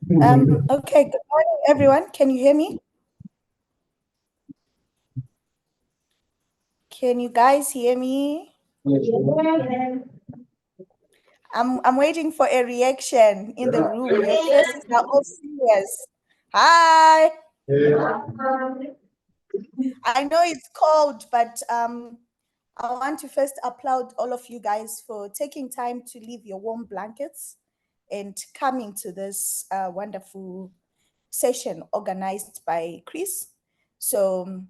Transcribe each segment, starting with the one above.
Okay, good morning, everyone. Can you hear me? Can you guys hear me? I'm waiting for a reaction in the room. Your faces are all serious. Hi. I know it's cold, but I want to first applaud all of you guys for taking time to leave your warm blankets and coming to this wonderful session organized by Chris. So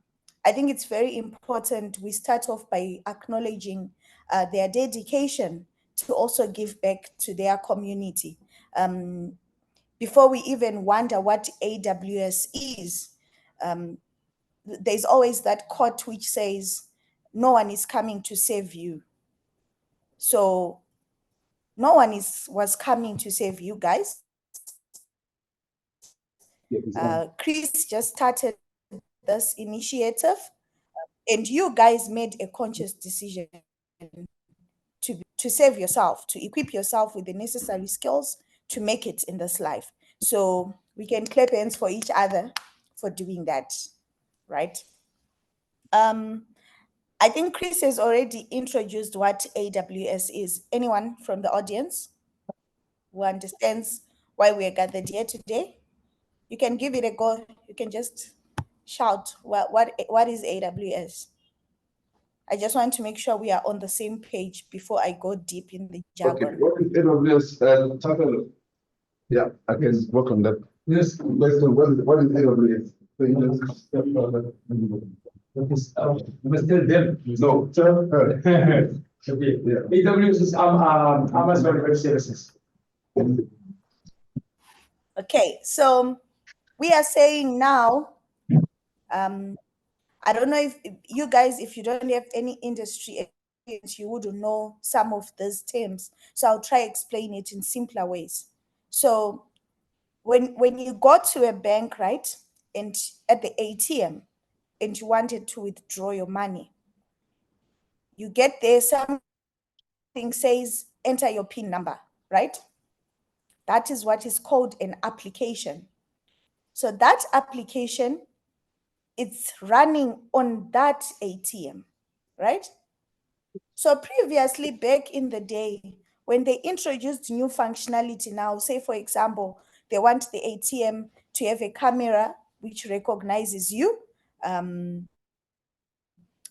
I think it's very important we start off by acknowledging their dedication to also give back to their community. Before we even wonder what AWS is, there's always that quote which says, no one is coming to save you. So no one was coming to save you guys. Chris just started this initiative, and you guys made a conscious decision to save yourself, to equip yourself with the necessary skills to make it in this life. So we can clap hands for each other for doing that, right? I think Chris has already introduced what AWS is. Anyone from the audience who understands why we are gathered here today? You can give it a go. You can just shout, what is AWS? I just want to make sure we are on the same page before I go deep in the jargon. Okay, what is AWS? Yeah, I can work on that. Yes, based on what is AWS? So you just step but still them. No, okay. Yeah. AWS is Amazon Web Services. Okay, so we are saying now, I don't know if you guys, if you don't have any industry experience, you wouldn't know some of these terms. So I'll try explain it in simpler ways. So when you go to a bank, right, and at the ATM, and you wanted to withdraw your money, you get there, something says enter your PIN number, right? That is what is called an application. So that application, it's running on that ATM, right? So previously, back in the day, when they introduced new functionality now, say for example, they want the ATM to have a camera which recognizes you,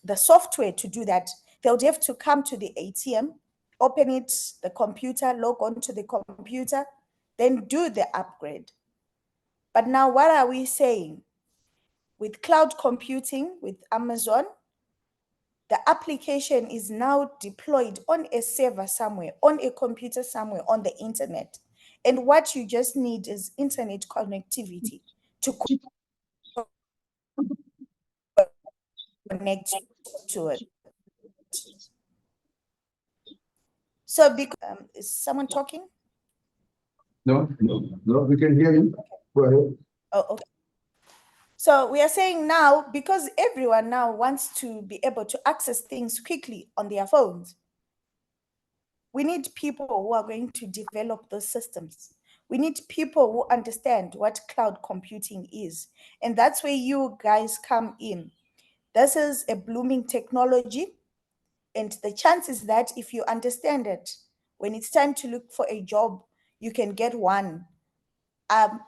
the software to do that, they would have to come to the ATM, open it, the computer, log on to the computer, then do the upgrade. But now what are we saying? With cloud computing, with Amazon, the application is now deployed on a server somewhere, on a computer somewhere, on the internet. And what you just need is internet connectivity to connect to it. So is someone talking? No, we can hear you. Go ahead. Oh, okay. So we are saying now, because everyone now wants to be able to access things quickly on their phones, we need people who are going to develop those systems. We need people who understand what cloud computing is. And that's where you guys come in. This is a blooming technology. And the chances that if you understand it, when it's time to look for a job, you can get one,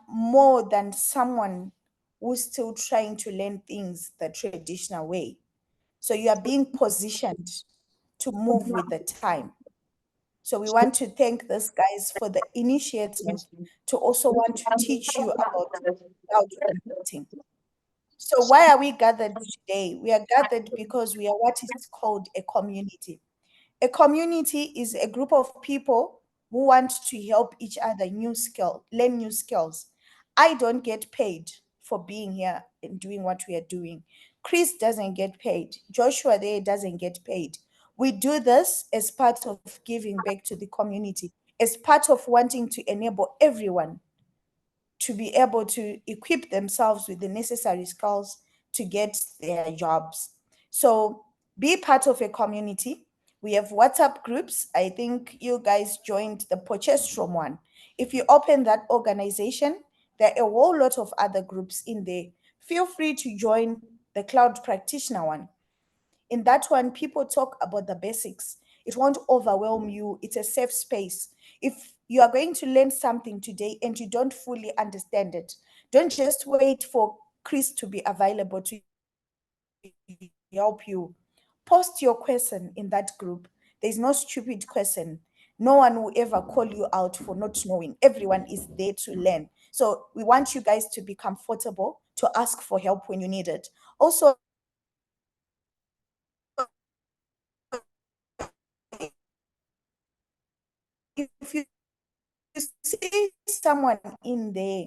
more than someone who's still trying to learn things the traditional way. So you are being positioned to move with the time. So we want to thank these guys for the initiative to also want to teach you about cloud computing. So why are we gathered today? We are gathered because we are what is called a community. A community is a group of people who want to help each other learn new skills. I don't get paid for being here and doing what we are doing. Chris doesn't get paid. Joshua there doesn't get paid. We do this as part of giving back to the community, as part of wanting to enable everyone to be able to equip themselves with the necessary skills to get their jobs. So be part of a community. We have WhatsApp groups. I think you guys joined the Potchefstroom one. If you open that organization, There are a whole lot of other groups in there. Feel free to join the Cloud Practitioner one. In that one, people talk about the basics. It won't overwhelm you. It's a safe space. If you are going to learn something today and you don't fully understand it, don't just wait for Chris to be available to help you. Post your question in that group. There's no stupid question. No one will ever call you out for not knowing. Everyone is there to learn. So we want you guys to be comfortable to ask for help when you need it. Also, if you see someone in there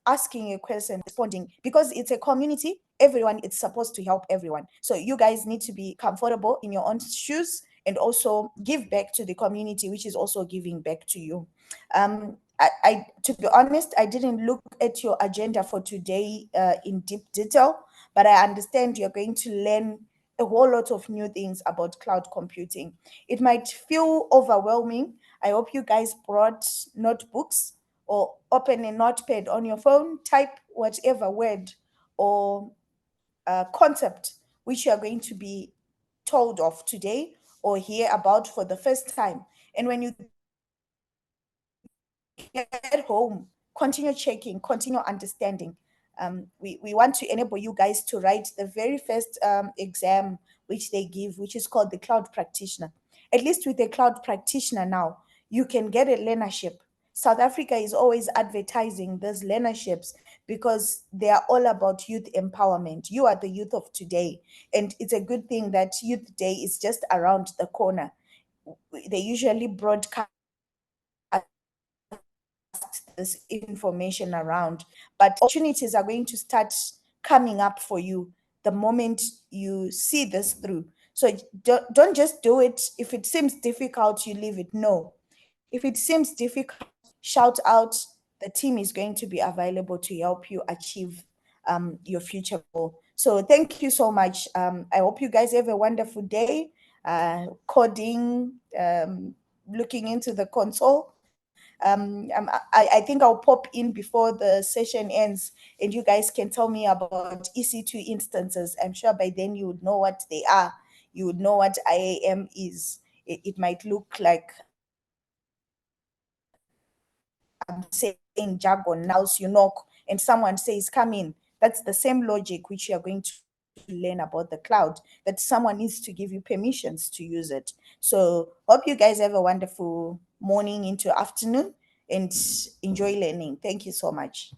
asking a question, responding, because it's a community, everyone is supposed to help everyone. So you guys need to be comfortable in your own shoes and also give back to the community, which is also giving back to you. I to be honest, I didn't look at your agenda for today in deep detail, but I understand you're going to learn a whole lot of new things about cloud computing. It might feel overwhelming. I hope you guys brought notebooks or open a notepad on your phone, type whatever word or concept which you are going to be told of today or hear about for the first time. And when you get home, continue checking, continue understanding. We want to enable you guys to write the very first exam which they give, which is called the Cloud Practitioner. At least with the Cloud Practitioner now, you can get a learnership. South Africa is always advertising those learnerships because they are all about youth empowerment. You are the youth of today. And it's a good thing that Youth Day is just around the corner. They usually broadcast this information around, but opportunities are going to start coming up for you the moment you see this through. So don't just do it. If it seems difficult, you leave it. No. If it seems difficult, shout out. The team is going to be available to help you achieve your future goal. So thank you so much. I hope you guys have a wonderful day, coding, looking into the console. I think I'll pop in before the session ends and you guys can tell me about EC2 instances. I'm sure by then you would know what they are. You would know what IAM is. It might look like I'm saying jargon. Now you knock and someone says, come in. That's the same logic which you're going to learn about the cloud, that someone needs to give you permissions to use it. So hope you guys have a wonderful morning into afternoon and enjoy learning. Thank you so much.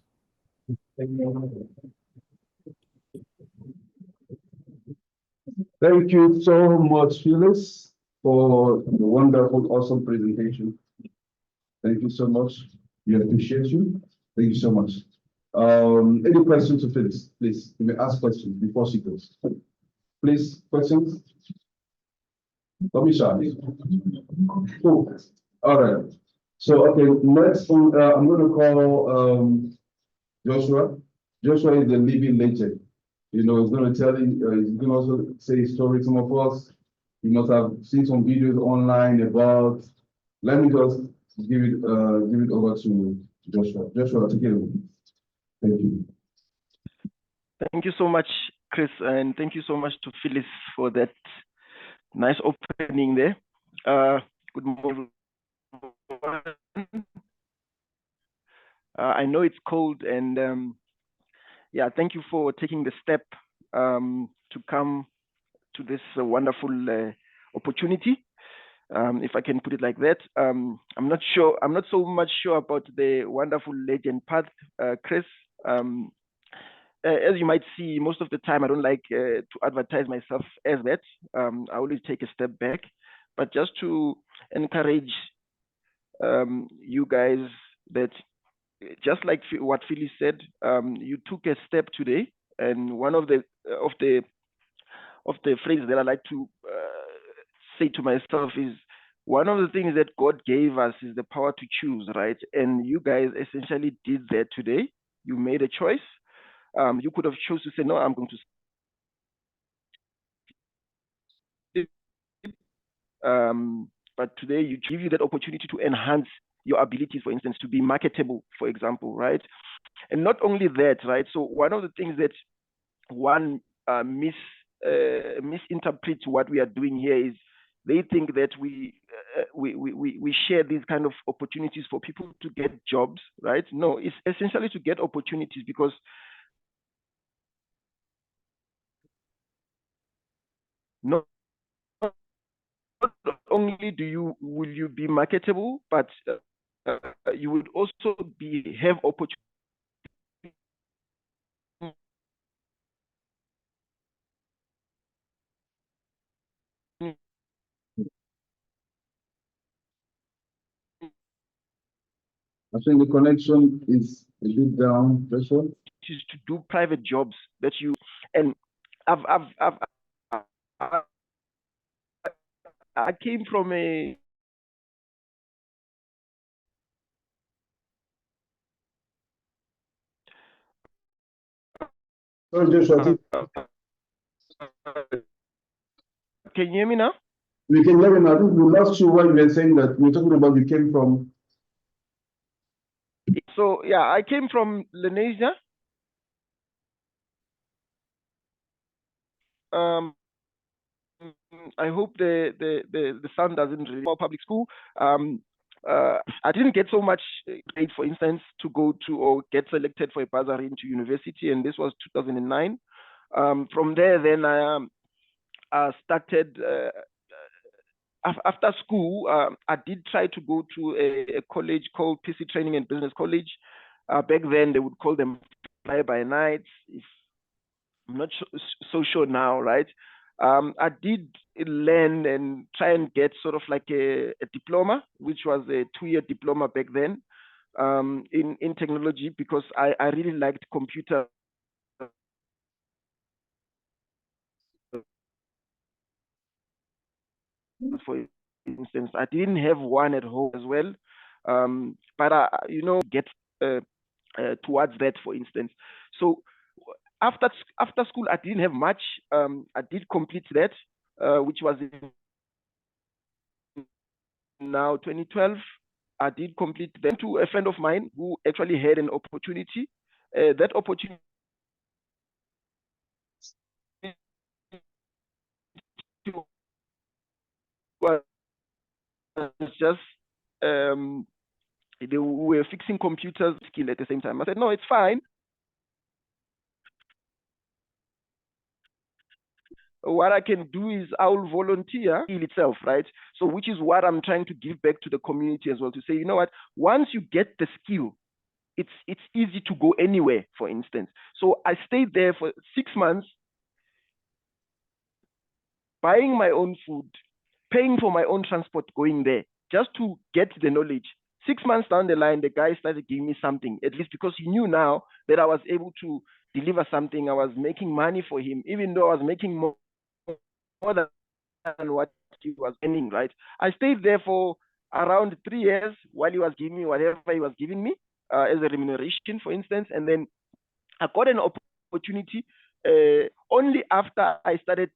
Thank you so much, Phyllis, for the wonderful, awesome presentation. Thank you so much. We appreciate you. Thank you so much. Any questions to Phyllis? Please, you may ask questions before she goes. Please, questions? Don't be shy. Cool. All right. So, okay, next, I'm going to call Joshua. Joshua is a living legend. You know, he's going to tell you, he's going to also say his story. Some of us, you must have seen some videos online about. Let me just give it over to Joshua. Joshua, take it away. Thank you. Thank you so much, Chris, and thank you so much to Phyllis for that nice opening there. Good morning. I know it's cold, and yeah, thank you for taking the step to come to this wonderful opportunity. If I can put it like that. I'm not sure. I'm not so much sure about the wonderful legend path, Chris. As you might see, most of the time I don't like to advertise myself as that. I always take a step back, but just to encourage you guys that just like what Phyllis said, you took a step today, and one of the phrases that I like to say to myself is, one of the things that God gave us is the power to choose, right? And you guys essentially did that today. You made a choice. You could have chosen to say, no, I'm going to but today you give you that opportunity to enhance your abilities, for instance, to be marketable, for example, right? And not only that, right? So one of the things that one misinterprets what we are doing here is they think that we share these kind of opportunities for people to get jobs, right? No, it's essentially to get opportunities, because not only will you be marketable, but you would also have opportunities. I think the connection is a bit down, Joshua. To do private jobs that you, and I came from a Sorry, Joshua. Can you hear me now? We can hear you now. I think we lost you while we were saying that we were talking about you came from. So yeah, I came from Lenasia. I hope the sound doesn't really public school. I didn't get so much grade, for instance, to go to or get selected for a bursary into university, and this was 2009. From there, then I started after school. I did try to go to a college called PC Training and Business College. Back then, they would call them fly by nights. I'm not so sure now, right? I did learn and try and get sort of like a diploma, which was a 2-year diploma back then, in technology, because I really liked computer. For instance, I didn't have one at home as well, but I, get towards that, for instance. So after school, I didn't have much. I did complete that, which was in now 2012. I did complete them to a friend of mine who actually had an opportunity. That opportunity was just they were fixing computers skill at the same time. I said, no, it's fine. What I can do is I will volunteer in itself, right? So which is what I'm trying to give back to the community as well, to say, you know what, once you get the skill, it's easy to go anywhere, for instance. So I stayed there for 6 months, buying my own food, paying for my own transport, going there just to get the knowledge. 6 months down the line, the guy started giving me something, at least because he knew now that I was able to deliver something. I was making money for him, even though I was making more than what he was earning, right? I stayed there for around 3 years while he was giving me whatever he was giving me as a remuneration, for instance. And then I got an opportunity only after I started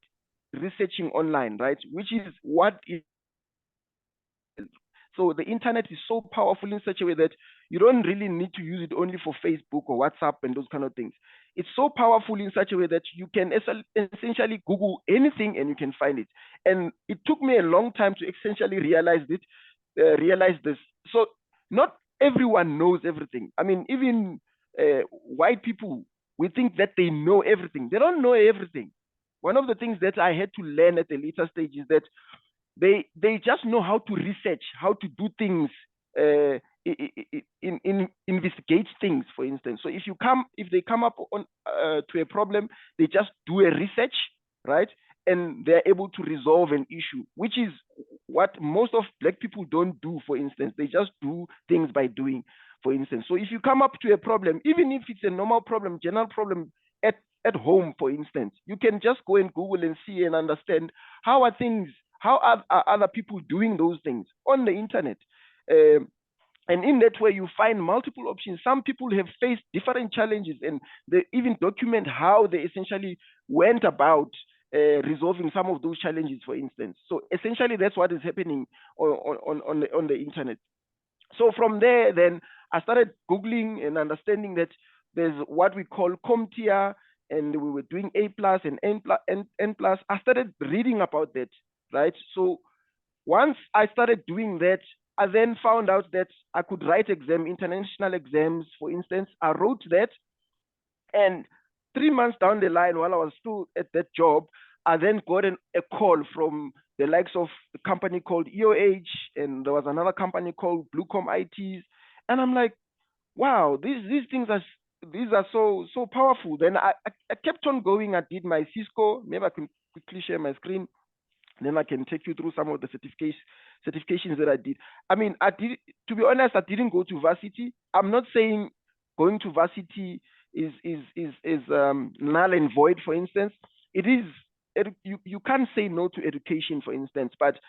researching online, right? Which is what is. So the internet is so powerful in such a way that you don't really need to use it only for Facebook or WhatsApp and those kind of things. It's so powerful in such a way that you can essentially Google anything and you can find it. And it took me a long time to essentially realize this. So not everyone knows everything. I mean, even white people, we think that they know everything. They don't know everything. One of the things that I had to learn at a later stage is that they just know how to research, how to do things, investigate things, for instance. So if they come up on to a problem, they just do a research, right? And they're able to resolve an issue, which is what most of Black people don't do, for instance. They just do things by doing, for instance. So if you come up to a problem, even if it's a normal problem, general problem at home, for instance, you can just go and Google and see and understand how are other people doing those things on the internet. And in that way, you find multiple options. Some people have faced different challenges, and they even document how they essentially went about resolving some of those challenges, for instance. So essentially, that's what is happening on the internet. So from there, then I started Googling and understanding that there's what we call CompTIA, and we were doing A plus and N plus. I started reading about that, right? So once I started doing that, I then found out that I could write international exams, for instance. I wrote that, and 3 months down the line, while I was still at that job, I then got a call from the likes of a company called EOH, and there was another company called Bluecom ITs. And I'm like, wow, these things are so powerful. Then I kept on going. I did my Cisco. Maybe I can quickly share my screen. Then I can take you through some of the certifications that I did. I mean, to be honest, I didn't go to varsity. I'm not saying going to varsity is null and void, for instance. It is, you can't say no to education, for instance, but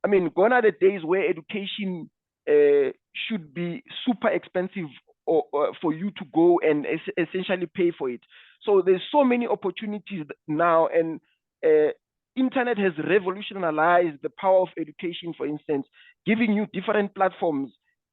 I mean, gone are the days where education should be super expensive or for you to go and essentially pay for it. So there's so many opportunities now, and internet has revolutionized the power of education, for instance, giving you different platforms.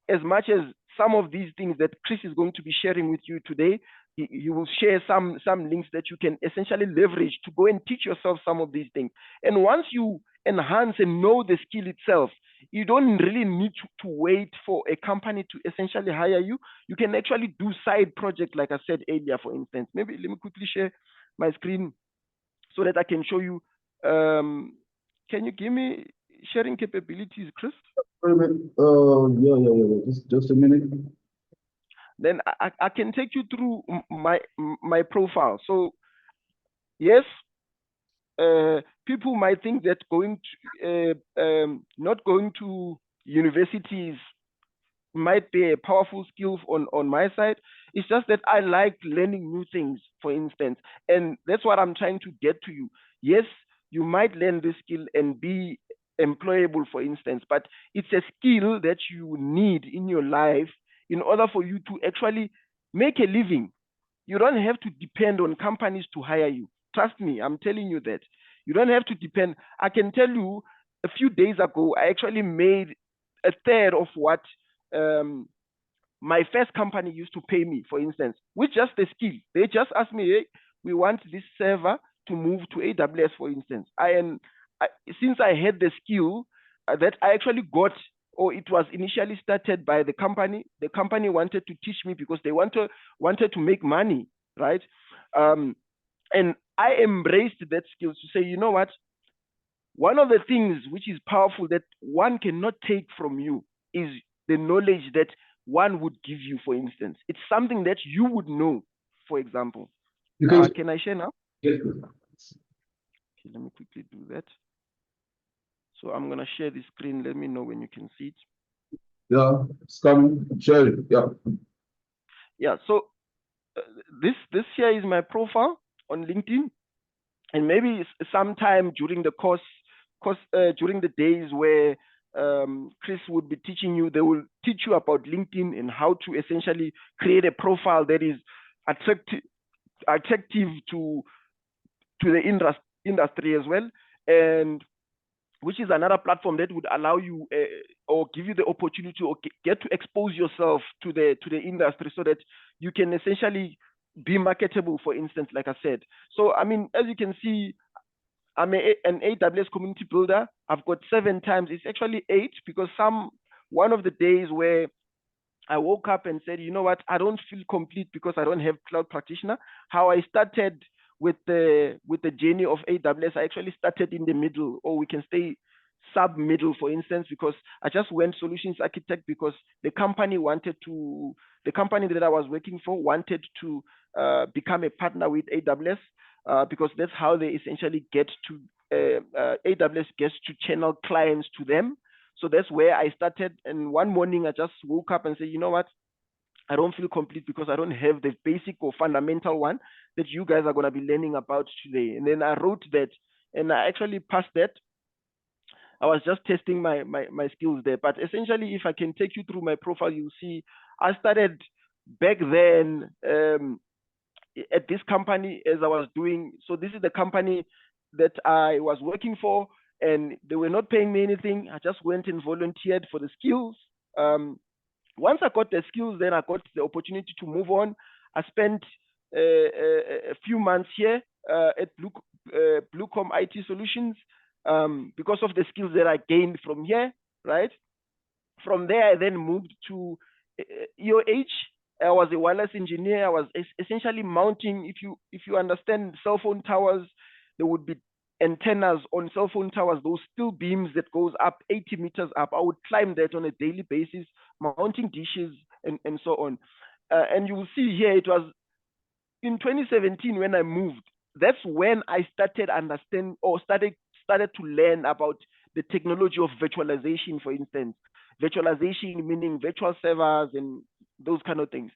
As much as some of these things that Chris is going to be sharing with you today, he will share some links that you can essentially leverage to go and teach yourself some of these things. And once you enhance and know the skill itself, you don't really need to wait for a company to essentially hire you. You can actually do side projects, like I said earlier, for instance. Maybe let me quickly share my screen so that I can show you. Can you give me sharing capabilities, Chris? Yeah. Just a minute. Then I can take you through my profile. So yes, people might think that not going to universities might be a powerful skill on my side. It's just that I like learning new things, for instance, and that's what I'm trying to get to you. Yes, you might learn this skill and be employable, for instance, but it's a skill that you need in your life in order for you to actually make a living. You don't have to depend on companies to hire you. Trust me, I'm telling you that. You don't have to depend. I can tell you, a few days ago, I actually made a third of what my first company used to pay me, for instance, with just the skill. They just asked me, hey, we want this server to move to AWS, for instance. Since I had the skill that I actually got, or it was initially started by the company wanted to teach me because they wanted to make money, right? And I embraced that skill to say, you know what? One of the things which is powerful that one cannot take from you is the knowledge that one would give you, for instance. It's something that you would know, for example. Can I share now? Yes. Okay, let me quickly do that. So I'm going to share the screen. Let me know when you can see it. Yeah, it's coming. Share it. Yeah. Yeah, so this here is my profile on LinkedIn. And maybe sometime during the course during the days where Chris would be teaching you, they will teach you about LinkedIn and how to essentially create a profile that is attractive to the industry as well, and which is another platform that would allow you or give you the opportunity or get to expose yourself to the industry so that you can essentially be marketable, for instance, like I said. So, I mean, as you can see, I'm an AWS community builder. I've got 7 times. It's actually 8 because one of the days where I woke up and said, you know what, I don't feel complete because I don't have cloud practitioner. How I started with the journey of AWS, I actually started in the middle, or we can stay sub-middle, for instance, because I just went solutions architect because the company that I was working for wanted to become a partner with AWS because that's how they essentially get to, AWS gets to channel clients to them. So that's where I started. And one morning I just woke up and said, you know what? I don't feel complete because I don't have the basic or fundamental one that you guys are going to be learning about today. And then I wrote that and I actually passed that. I was just testing my skills there. But essentially, if I can take you through my profile, you'll see I started back then at this company as I was doing. So this is the company that I was working for, and they were not paying me anything. I just went and volunteered for the skills. once I got the skills, then I got the opportunity to move on. I spent a few months here at Bluecom IT Solutions because of the skills that I gained from here, right? From there, I then moved to EOH. I was a wireless engineer. I was essentially mounting, if you understand cell phone towers, there would be antennas on cell phone towers, those steel beams that goes up 80 meters up. I would climb that on a daily basis, mounting dishes and so on. And you will see here, it was in 2017 when I moved. That's when I started understand or started to learn about the technology of virtualization, for instance. Virtualization meaning virtual servers and those kind of things.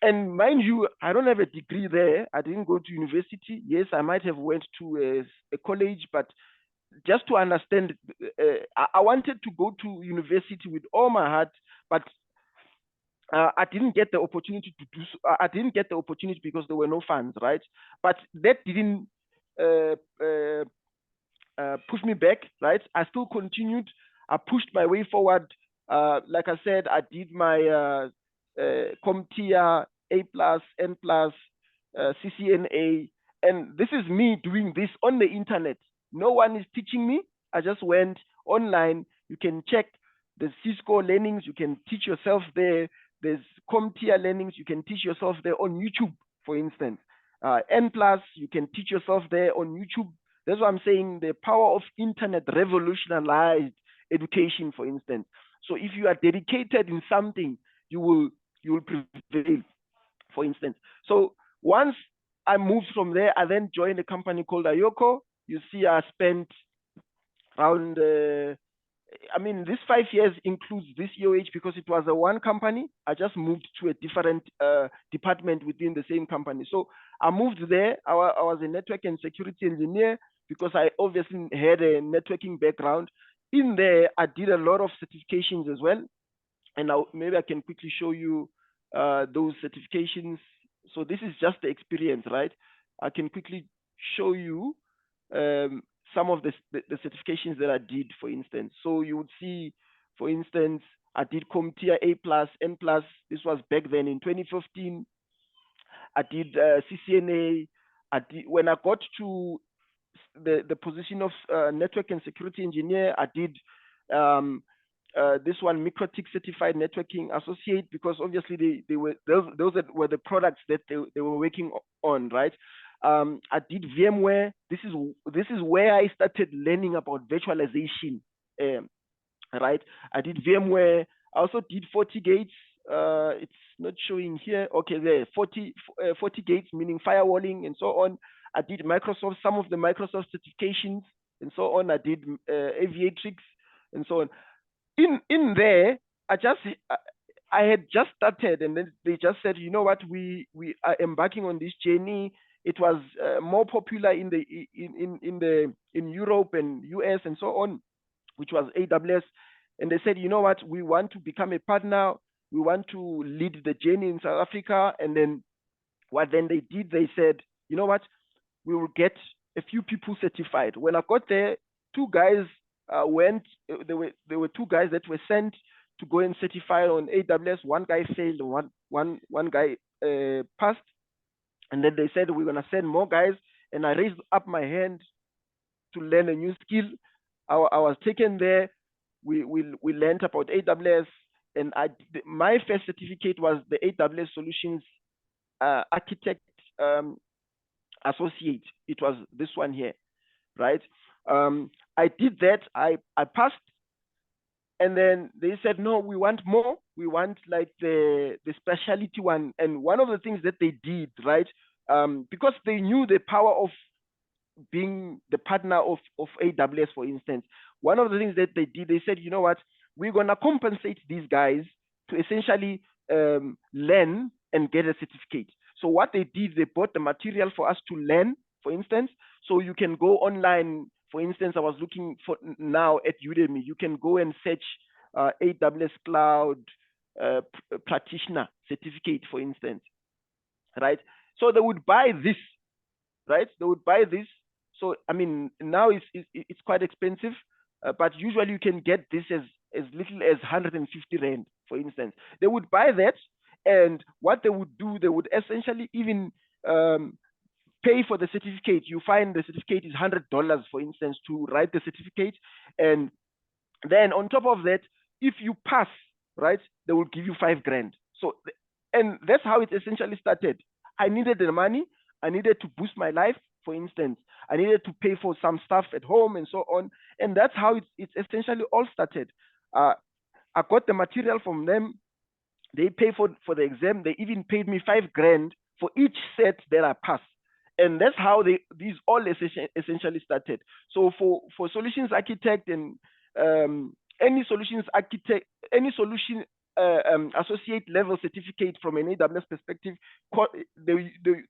And mind you, I don't have a degree there. I didn't go to university. Yes, I might have went to a college, but just to understand, I wanted to go to university with all my heart, but I didn't get the opportunity to do so. I didn't get the opportunity because there were no funds, right? But that didn't push me back, right? I still continued. I pushed my way forward. Like I said, I did my CompTIA, A+, N+, CCNA, and this is me doing this on the internet. No one is teaching me. I just went online. You can check the Cisco learnings. You can teach yourself there. There's CompTIA learnings. You can teach yourself there on YouTube, for instance. N+, you can teach yourself there on YouTube. That's what I'm saying. The power of internet revolutionized education, for instance. So if you are dedicated in something, you will prevail, for instance. So once I moved from there, I then joined a company called Ayoko. You see, I spent around, this 5 years includes this EOH because it was a one company. I just moved to a different department within the same company. So I moved there. I was a network and security engineer because I obviously had a networking background. In there, I did a lot of certifications as well. And maybe I can quickly show you those certifications. So this is just the experience, right? I can quickly show you some of the certifications that I did, for instance. So you would see, for instance, I did CompTIA A+, N+. This was back then in 2015. I did CCNA. When I got to the position of network and security engineer, I did this one, MikroTik Certified Networking Associate, because obviously those were the products that they were working on, right? I did VMware. This is where I started learning about virtualization, right? I did VMware. I also did FortiGates. It's not showing here. Okay, there, FortiGates, meaning firewalling and so on. I did Microsoft, some of the Microsoft certifications and so on. I did Aviatrix and so on. In there, I had just started, and then they just said, you know what, we are embarking on this journey. It was more popular in Europe and US and so on, which was AWS. And they said, you know what, we want to become a partner. We want to lead the journey in South Africa. And then what then they did, they said, you know what, we will get a few people certified. When I got there, two guys went. There were two guys that were sent to go and certify on AWS. One guy failed, one guy passed. And then they said, we're gonna send more guys. And I raised up my hand to learn a new skill. I was taken there. We learned about AWS, and my first certificate was the AWS Solutions Architect Associate. It was this one here, right? I did that. I passed, and then they said, no, we want more. We want like the specialty one. And one of the things that they did, right, because they knew the power of being the partner of AWS, for instance, one of the things that they did, they said, you know what, we're gonna compensate these guys to essentially learn and get a certificate. So what they did, they bought the material for us to learn, for instance. So you can go online. For instance, I was looking for now at Udemy. You can go and search AWS Cloud Practitioner Certificate, for instance, right? So they would buy this, right? They would buy this. So I mean, now it's quite expensive, but usually you can get this as as little as 150 rand, for instance. They would buy that, and what they would do, they would essentially even pay for the certificate. You find the certificate is $100, for instance, to write the certificate, and then on top of that, if you pass, right, they will give you 5 grand. So, and that's how it essentially started. I needed the money. I needed to boost my life, for instance. I needed to pay for some stuff at home and so on. And that's how it essentially all started. I got the material from them. They pay for the exam. They even paid me 5 grand for each set that I passed. And that's how these all essentially started. So for solutions architect and any solution associate level certificate from an AWS perspective, they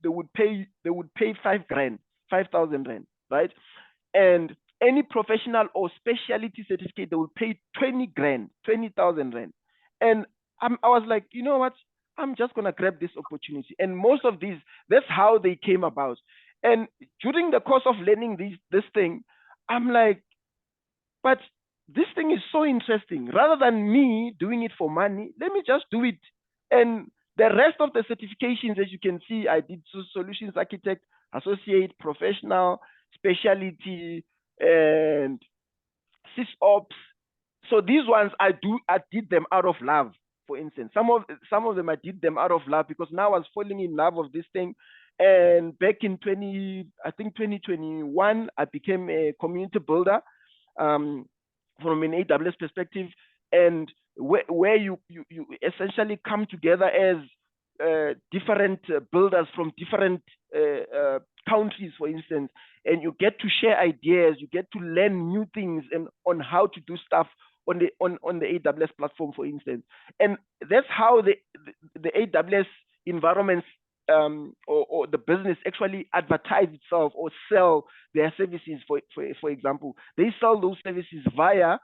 would pay 5 grand, 5,000 rand, right? And any professional or specialty certificate, they would pay 20 grand, 20,000 rand. And I was like, you know what? I'm just gonna grab this opportunity. And most of these, that's how they came about. And during the course of learning this thing, I'm like, but this thing is so interesting. Rather than me doing it for money, let me just do it. And the rest of the certifications, as you can see, I did solutions architect, associate, professional, specialty, and sysops. So these ones I did them out of love. For instance, some of them I did them out of love because now I was falling in love with this thing. And back in 2021, I became a community builder from an AWS perspective, and where you essentially come together as different builders from different countries, for instance, and you get to share ideas, you get to learn new things and on how to do stuff on the AWS platform, for instance. And that's how the AWS environments or the business actually advertise itself or sell their services. For example, they sell those services via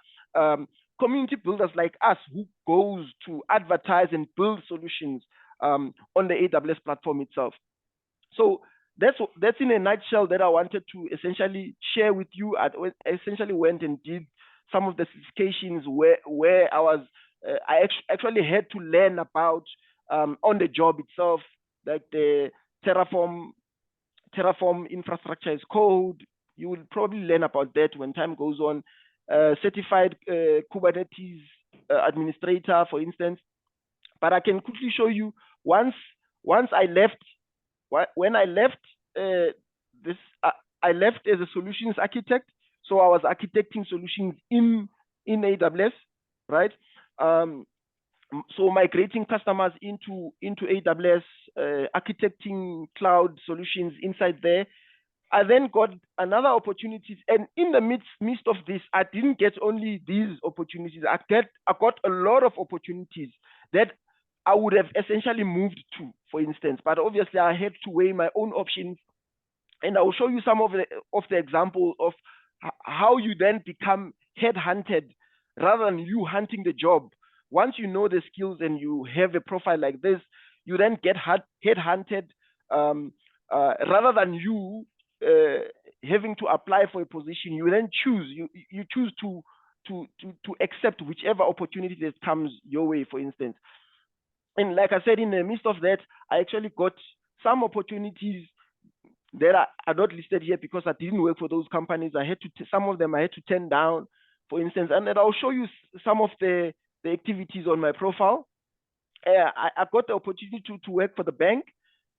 community builders like us, who goes to advertise and build solutions on the AWS platform itself. So that's in a nutshell that I wanted to essentially share with you. I essentially went and did some of the certifications where I was I actually had to learn about on the job itself, like the Terraform infrastructure as code. You will probably learn about that when time goes on. Certified Kubernetes administrator, for instance. But I can quickly show you once I left. When I left I left as a solutions architect. So I was architecting solutions in AWS, right? So migrating customers into AWS, architecting cloud solutions inside there. I then got another opportunities, and in the midst of this, I didn't get only these opportunities. I got a lot of opportunities that I would have essentially moved to, for instance. But obviously, I had to weigh my own options, and I will show you some of the example of how you then become headhunted rather than you hunting the job. Once you know the skills and you have a profile like this, you then get headhunted rather than you having to apply for a position. You then choose. You choose to accept whichever opportunity that comes your way, for instance. And like I said, in the midst of that, I actually got some opportunities that are not listed here because I didn't work for those companies. I had to some of them I had to turn down, for instance. And then I'll show you some of the activities on my profile. I got the opportunity to work for the bank.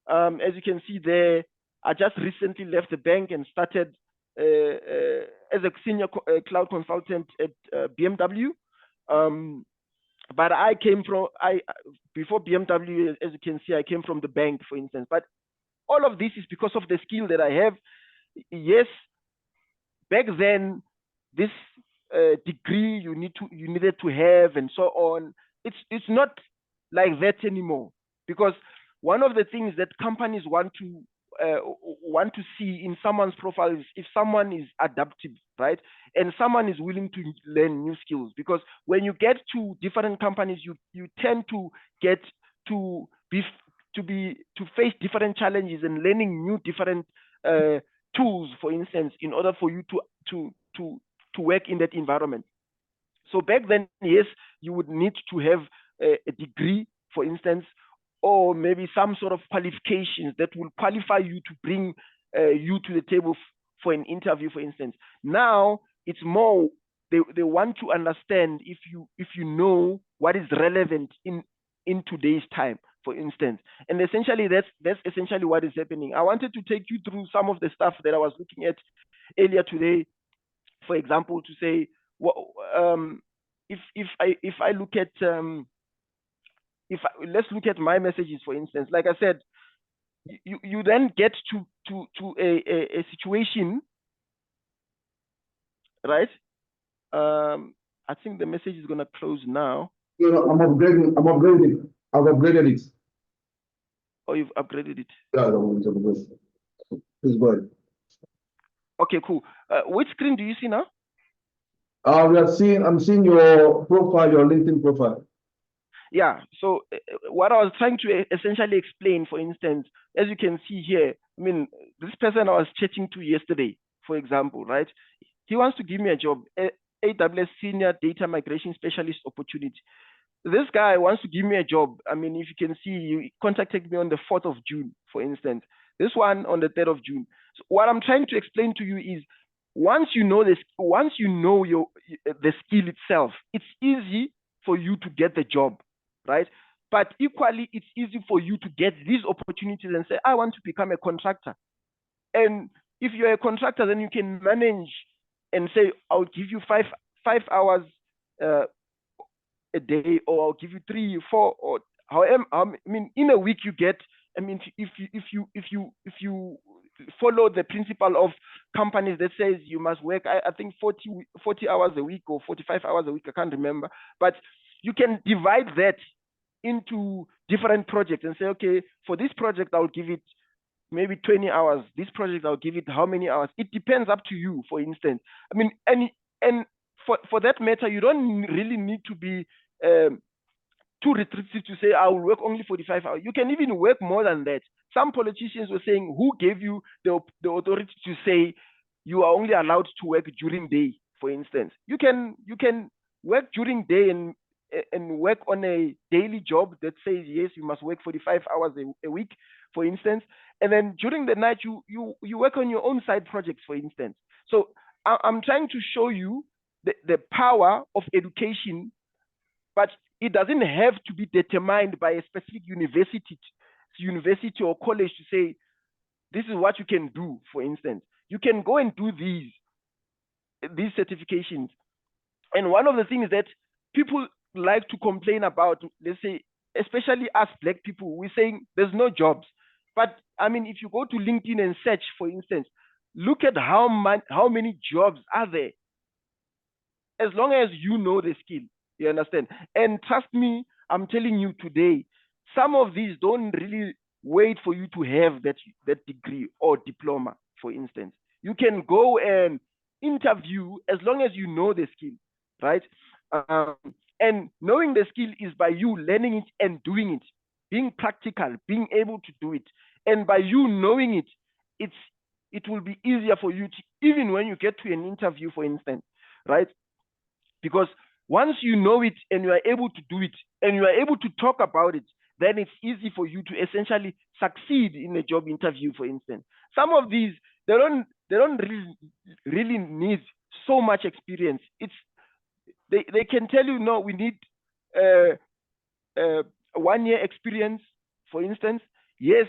As you can see there, I just recently left the bank and started as a senior cloud consultant at BMW. But I came from, before BMW, as you can see, I came from the bank, for instance. But all of this is because of the skill that I have. Yes, back then, this degree you needed to have and so on. It's not like that anymore, because one of the things that companies want to see in someone's profile is if someone is adaptive, right? And someone is willing to learn new skills. Because when you get to different companies, you tend to get to face different challenges and learning new different tools, for instance, in order for you to work in that environment. So back then, yes, you would need to have a degree, for instance, or maybe some sort of qualifications that will qualify you to bring you to the table for an interview, for instance. Now it's more, they want to understand if you know what is relevant in today's time, for instance. And essentially that's essentially what is happening. I wanted to take you through some of the stuff that I was looking at earlier today. For example, to say, well, if I look at let's look at my messages, for instance. Like I said, you then get to a situation, right? I think the message is gonna close now. No, I'm upgrading. I've upgraded it. Oh, you've upgraded it. Yeah, please go ahead. Okay, cool. Which screen do you see now? I'm seeing your profile, your LinkedIn profile. Yeah, so what I was trying to essentially explain, for instance, as you can see here, I mean, this person I was chatting to yesterday, for example, right? He wants to give me a job, AWS Senior Data Migration Specialist opportunity. This guy wants to give me a job. I mean, if you can see, he contacted me on the 4th of June, for instance. This one on the 3rd of June. So what I'm trying to explain to you is, once you know this, once you know the skill itself, it's easy for you to get the job, right? But equally, it's easy for you to get these opportunities and say, I want to become a contractor. And if you're a contractor, then you can manage and say, I'll give you five hours a day, or I'll give you 3, 4, or however. I mean, in a week you get. I mean, if you follow the principle of companies that says you must work, I think 40 hours a week or 45 hours a week, I can't remember, but you can divide that into different projects and say, okay, for this project I'll give it maybe 20 hours. This project I'll give it how many hours? It depends, up to you, for instance. I mean, and for that matter, you don't really need to be too restrictive to say, I will work only 45 hours. You can even work more than that. Some politicians were saying, who gave you the authority to say you are only allowed to work during day, for instance? You can work during day and work on a daily job that says, yes, you must work 45 hours a week, for instance. And then during the night, you work on your own side projects, for instance. So I'm trying to show you the power of education, but it doesn't have to be determined by a specific university or college to say, this is what you can do, for instance. You can go and do these certifications. And one of the things that people like to complain about, let's say, especially us Black people, we're saying there's no jobs. But I mean, if you go to LinkedIn and search, for instance, look at how many jobs are there. As long as you know the skill, you understand? And trust me, I'm telling you today, some of these don't really wait for you to have that degree or diploma, for instance. You can go and interview as long as you know the skill, right? And knowing the skill is by you learning it and doing it, being practical, being able to do it. And by you knowing it, it will be easier for you to, even when you get to an interview, for instance, right? Because once you know it and you are able to do it and you are able to talk about it, then it's easy for you to essentially succeed in a job interview, for instance. Some of these, they don't really need so much experience. They can tell you, no, we need 1 year experience, for instance. Yes,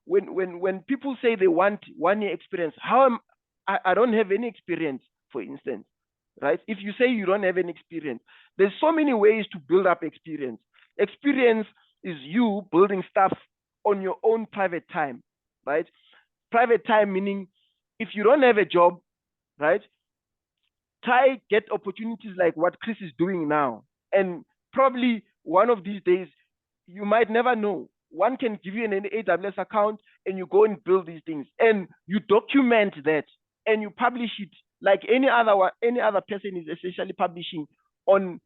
when people say they want 1 year experience, I don't have any experience, for instance, right? If you say you don't have any experience, there's so many ways to build up experience. Experience is you building stuff on your own private time, right? Private time meaning if you don't have a job, right? Try get opportunities like what Chris is doing now. And probably one of these days, you might never know. One can give you an AWS account and you go and build these things and you document that and you publish it like any other person is essentially publishing on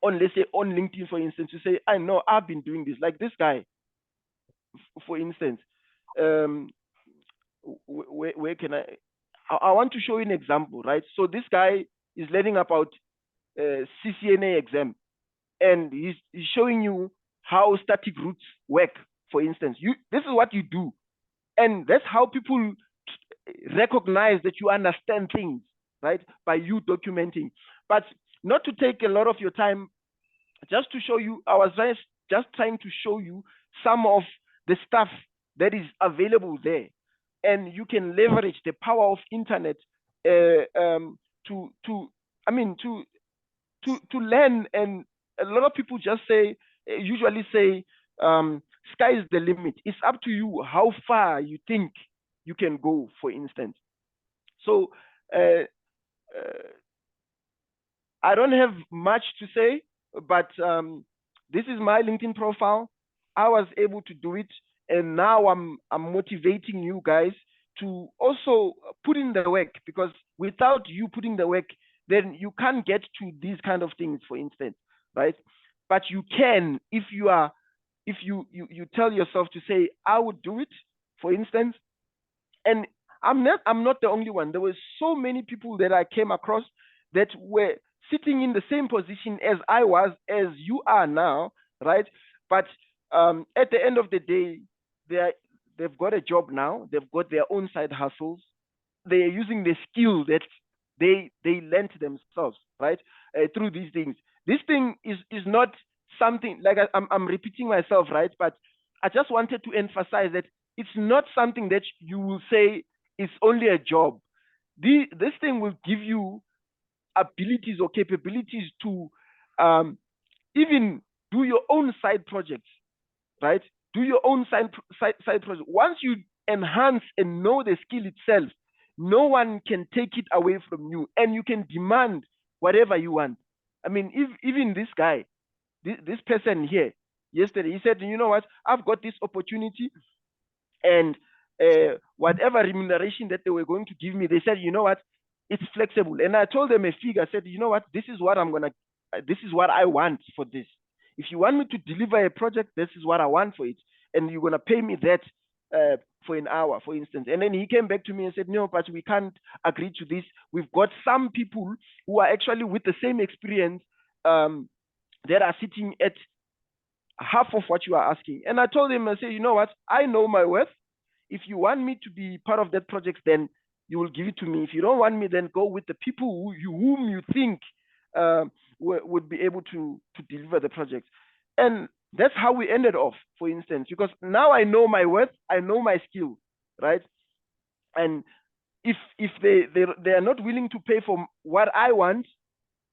let's say on LinkedIn, for instance, to say, I know I've been doing this, like this guy, for instance. Where can I want to show you an example, right? So this guy is learning about CCNA exam, and he's showing you how static routes work, for instance. This is what you do, and that's how people recognize that you understand things, right? By you documenting. But not to take a lot of your time, just to show you, I was just trying to show you some of the stuff that is available there, and you can leverage the power of internet to learn. And a lot of people just usually say, sky is the limit. It's up to you how far you think you can go, for instance. So I don't have much to say, but this is my LinkedIn profile. I was able to do it, and now I'm motivating you guys to also put in the work, because without you putting the work, then you can't get to these kind of things, for instance, right? But you can if you tell yourself to say, I would do it, for instance. And I'm not the only one. There were so many people that I came across that were sitting in the same position as I was, as you are now, right? But at the end of the day, they've got a job now. They've got their own side hustles. They are using the skill that they lent themselves, right? Through these things. This thing is not something like I'm repeating myself, right? But I just wanted to emphasize that it's not something that you will say it's only a job. This thing will give you abilities or capabilities to even do your own side projects, right? Do your own side project. Once you enhance and know the skill itself, no one can take it away from you, and you can demand whatever you want. I mean, even this guy, this person here, yesterday, he said, you know what, I've got this opportunity, and whatever remuneration that they were going to give me, they said, you know what, it's flexible. And I told them a figure. I said, you know what, this is what I want for this. If you want me to deliver a project, this is what I want for it, and you're going to pay me that for an hour, for instance. And then he came back to me and said, no, but we can't agree to this. We've got some people who are actually with the same experience that are sitting at half of what you are asking. And I told him, I said, you know what, I know my worth. If you want me to be part of that project, then you will give it to me. If you don't want me, then go with the people whom you think would be able to deliver the project. And that's how we ended off, for instance, because now I know my worth, I know my skill, right? And if they are not willing to pay for what I want,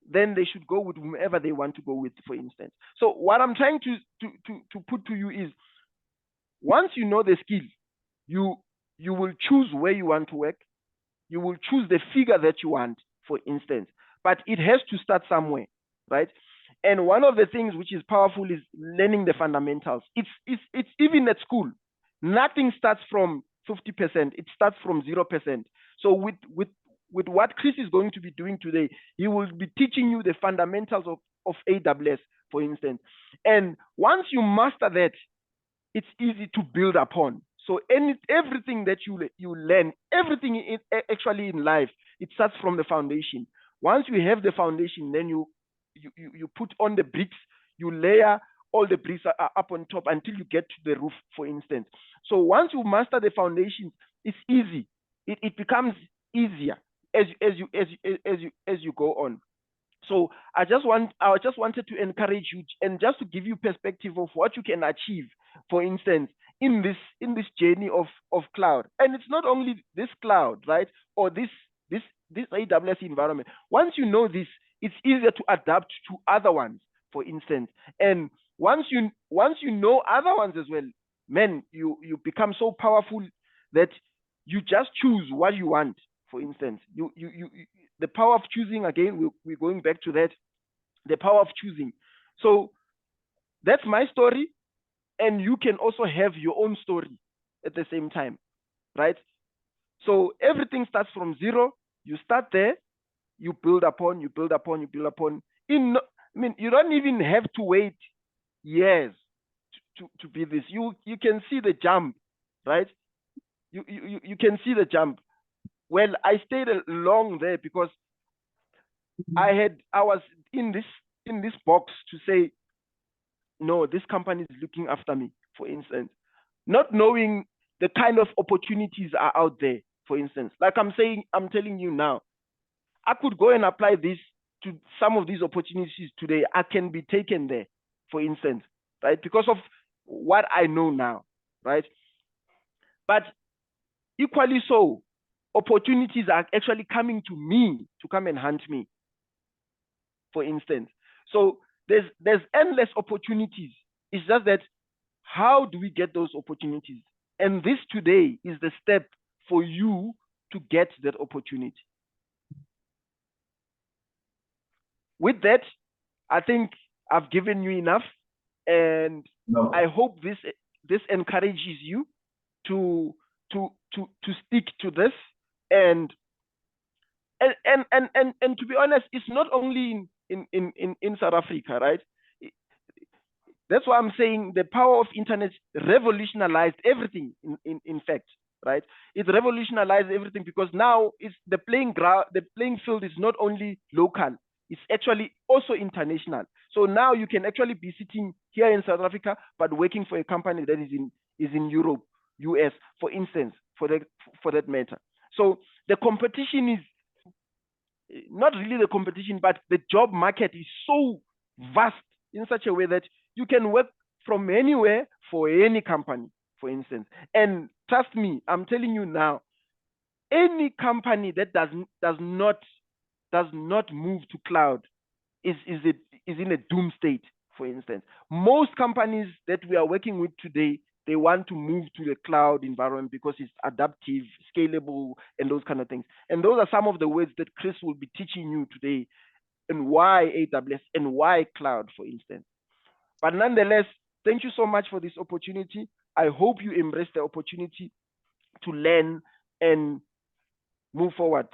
then they should go with whomever they want to go with, for instance. So what I'm trying to put to you is, once you know the skill, you will choose where you want to work. You will choose the figure that you want, for instance. But it has to start somewhere, right? And one of the things which is powerful is learning the fundamentals. It's even at school. Nothing starts from 50%. It starts from 0%. So with what Chris is going to be doing today, he will be teaching you the fundamentals of AWS, for instance. And once you master that, it's easy to build upon. So everything that you learn, everything actually in life, it starts from the foundation. Once you have the foundation, then you put on the bricks, you layer all the bricks up on top until you get to the roof, for instance. So once you master the foundation, it's easy. It becomes easier as you go on. So I just wanted to encourage you, and just to give you perspective of what you can achieve, for instance, in this journey of cloud. And it's not only this cloud, right? Or this AWS environment. Once you know this, it's easier to adapt to other ones, for instance. And once you know other ones as well, man, you become so powerful that you just choose what you want, for instance. The power of choosing, again, we're going back to that, the power of choosing. So that's my story, and you can also have your own story at the same time, right? So everything starts from zero. You start there, you build upon, you build upon, you build upon. I mean, you don't even have to wait years to be this. You can see the jump, right? You can see the jump. Well, I stayed long there because I was in this box to say, no, this company is looking after me, for instance, not knowing the kind of opportunities are out there. For instance, like I'm telling you now, I could go and apply this to some of these opportunities today. I can be taken there, for instance, right? Because of what I know now, right? But equally so, opportunities are actually coming to me to come and hunt me, for instance. So there's endless opportunities. It's just that how do we get those opportunities? And this today is the step for you to get that opportunity. With that, I think I've given you enough, and No. I hope this encourages you to stick to this. And to be honest, it's not only in South Africa, right? That's why I'm saying the power of internet revolutionized everything. In fact, right? It revolutionized everything because now it's the playing field is not only local, it's actually also international. So now you can actually be sitting here in South Africa, but working for a company that is in Europe, US, for instance, for that matter. So the competition is not really the competition, but the job market is so vast in such a way that you can work from anywhere for any company, for instance. And trust me, I'm telling you now, any company that does not move to cloud is in a doom state, for instance. Most companies that we are working with today, they want to move to the cloud environment because it's adaptive, scalable, and those kind of things. And those are some of the words that Chris will be teaching you today, and why AWS and why cloud, for instance. But nonetheless, thank you so much for this opportunity. I hope you embrace the opportunity to learn and move forward.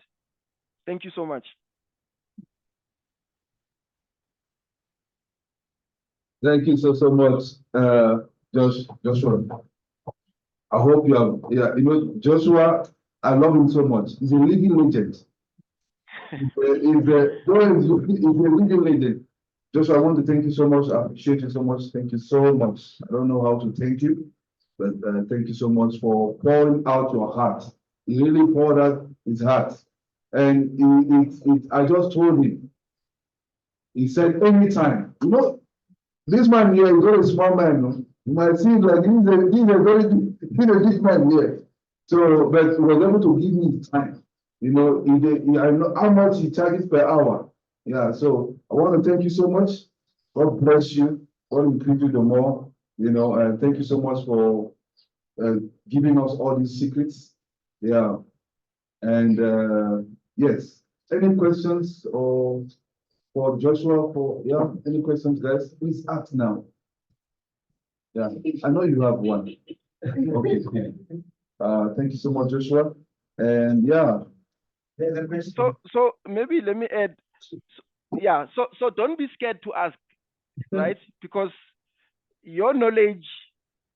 Thank you so much. Thank you so much, Joshua. I hope you have, yeah, you know, Joshua, I love him so much. He's a living legend. He's a living legend. Joshua, I want to thank you so much. I appreciate you so much. Thank you so much. I don't know how to thank you, but thank you so much for pouring out your heart. He really poured out his heart. And I just told him, he said, anytime, you know, this man here is not a small man. No? You might see like he's a very big man here. So, but he was able to give me his time. You know, I know how much he charges per hour. Yeah, so I want to thank you so much. God bless you. God increase you the more. You know, and thank you so much for giving us all these secrets. Yeah, and yes. Any questions or for Joshua? Any questions, guys? Please ask now. Yeah, I know you have one. Okay. Thank you so much, Joshua. And yeah. So maybe let me add. Yeah. So don't be scared to ask, right? Because your knowledge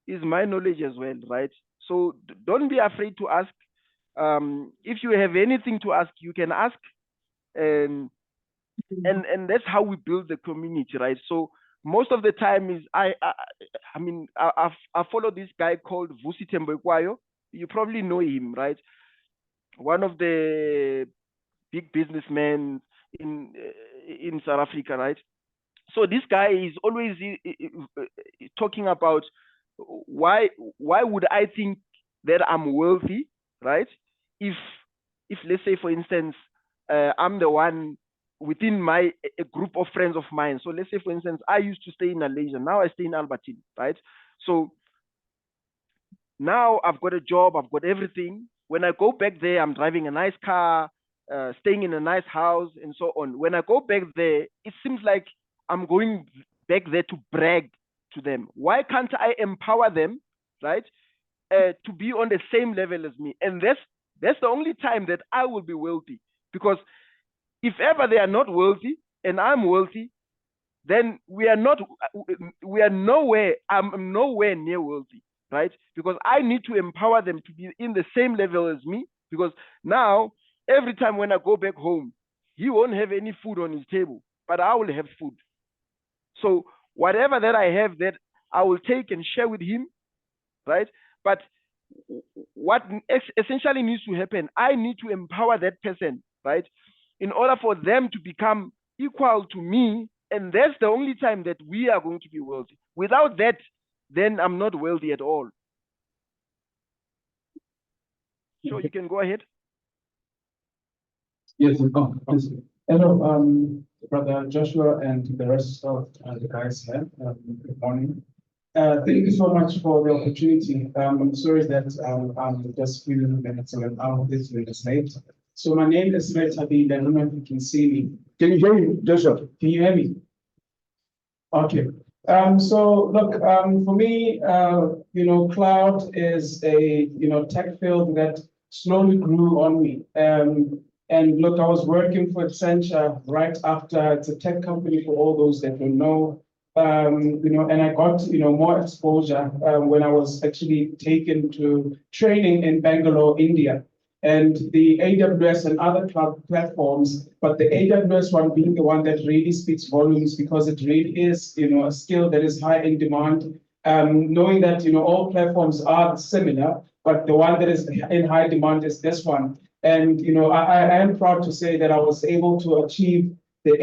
is my knowledge as well, right? So don't be afraid to ask. If you have anything to ask, you can ask, and that's how we build the community, right? So most of the time is I follow this guy called Vusi Tembekwayo. You probably know him, right? One of the big businessmen in South Africa, right? So this guy is always talking about why would I think that I'm wealthy, right? If let's say, for instance, I'm the one within a group of friends of mine. So let's say, for instance, I used to stay in Malaysia. Now I stay in Albertine, right? So now I've got a job, I've got everything. When I go back there, I'm driving a nice car, staying in a nice house, and so on. When I go back there, it seems like I'm going back there to brag to them. Why can't I empower them, right, to be on the same level as me? And that's the only time that I will be wealthy. Because if ever they are not wealthy and I'm wealthy, then I'm nowhere near wealthy, right? Because I need to empower them to be in the same level as me. Because now, every time when I go back home, he won't have any food on his table, but I will have food. So whatever that I have that I will take and share with him, right? But what essentially needs to happen, I need to empower that person, right? In order for them to become equal to me, and that's the only time that we are going to be wealthy. Without that, then I'm not wealthy at all. Sure, you can go ahead. Yes, hello, Brother Joshua and the rest of the guys here. Good morning. Thank you so much for the opportunity. I'm sorry that I'm just few minutes or an hour this minutes late. So my name is Habib. I don't know if you can see me. Can you hear me, Joshua? Can you hear me? Okay. So look, for me, cloud is a tech field that slowly grew on me. And look, I was working for Accenture right after. It's a tech company for all those that don't know. And I got more exposure when I was actually taken to training in Bangalore, India, and the AWS and other cloud platforms, but the AWS one being the one that really speaks volumes because it really is a skill that is high in demand. Knowing that all platforms are similar, but the one that is in high demand is this one. And I am proud to say that I was able to achieve the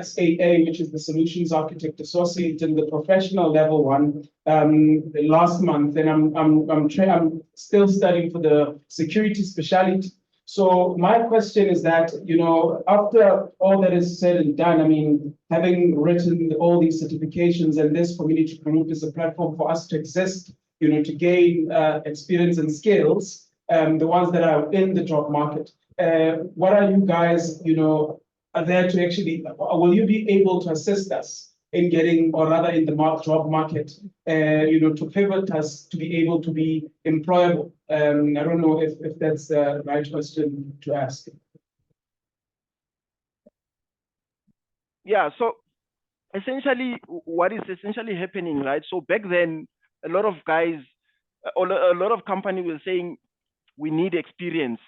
SAA, which is the Solutions Architect Associate, and the professional level one last month. And I'm still studying for the security specialty. So my question is that after all that is said and done, I mean, having written all these certifications, and this community group is a platform for us to exist, to gain experience and skills. The ones that are in the job market. What are you guys, are there to actually, will you be able to assist us in getting, or rather in the job market, to pivot us to be able to be employable? I don't know if that's the right question to ask. Yeah, so essentially what is essentially happening, right? So back then, a lot of guys, or a lot of companies were saying, we need experienced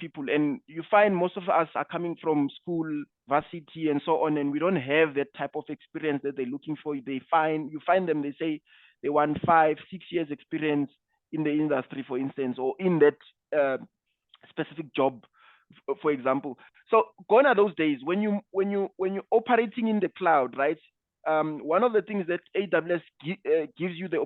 people, and you find most of us are coming from school, varsity, and so on, and we don't have that type of experience that they're looking for. You find them, they say they want 5-6 years experience in the industry, for instance, or in that specific job, for example. So gone are those days when you're operating in the cloud, right? One of the things that AWS gives you the